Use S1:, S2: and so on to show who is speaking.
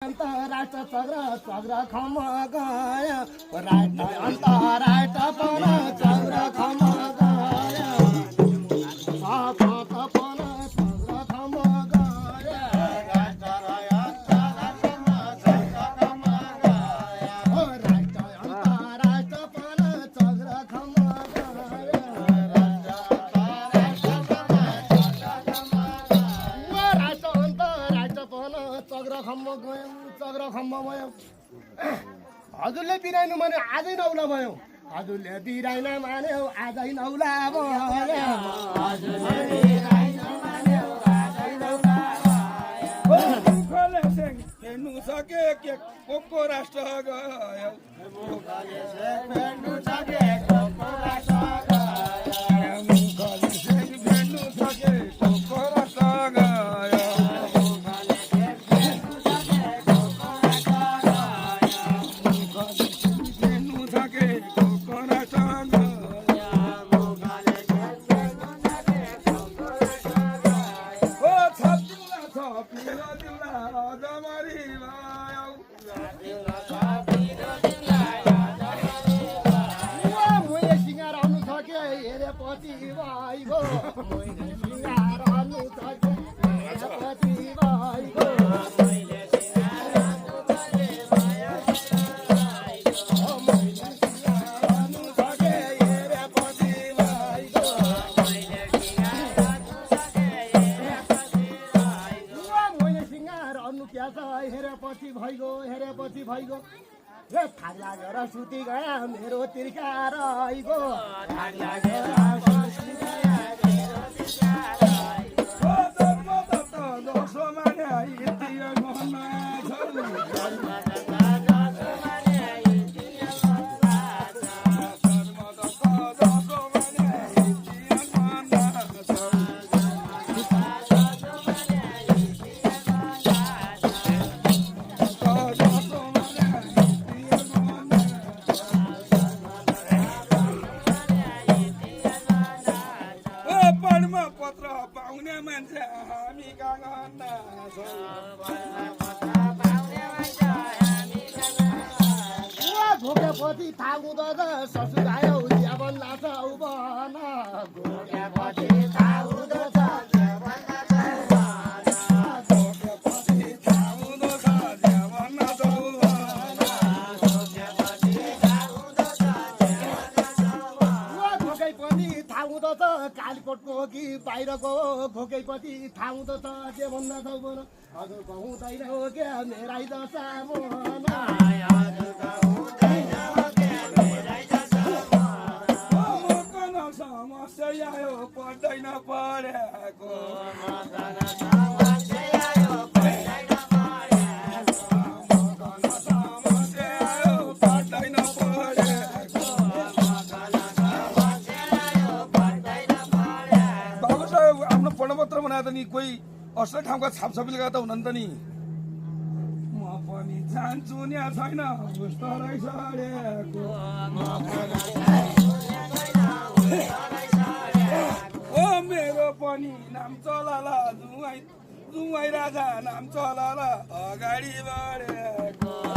S1: राष्ट्र चग्र खम गय राष्ट्र अन्तराष्ट्र पन चग्र खम गय सपत पन चग्र खम गय राष्ट्र अन्तराष्ट्र पन चग्र खम चग्र खम्म भयो हजुरले बिराइनु मान्यो आजै नौला भयो हजुरले बिराइन मान्यो आजै नौला भयो
S2: हेर्नु सके के को राष्ट्र गयो हेर्नु सके को राष्ट्र
S1: हेरेपछि भइगयो ए थाक लागेर सुति गया मेरो तिर्खा रहिगयो थाक लागेर सुति गया मेरो तिर्खा घोकेपछि थाहा हुँदैन ससुर आयो ज्यावन लाछ उभन घोकेपछि थाहा हुँदछ कालीकोटको हो कि बाहिरको घोकेपछि थाहा हुँदछ के भन्दछ भन हजुरको हुँदैन हो क्या मेरै दशा मन
S2: समस्या आयो पर्दैन परेको प्रमाणपत्र बनाए त नि कोही असलै ठाउँका छापछापीले गर्दा हुन त नि म पनि जान्छु नि छैन उस्तो रहेछ ओ मेरो पनि नाम चलाला जुवाई राजा नाम चलाला अगाडि बढेको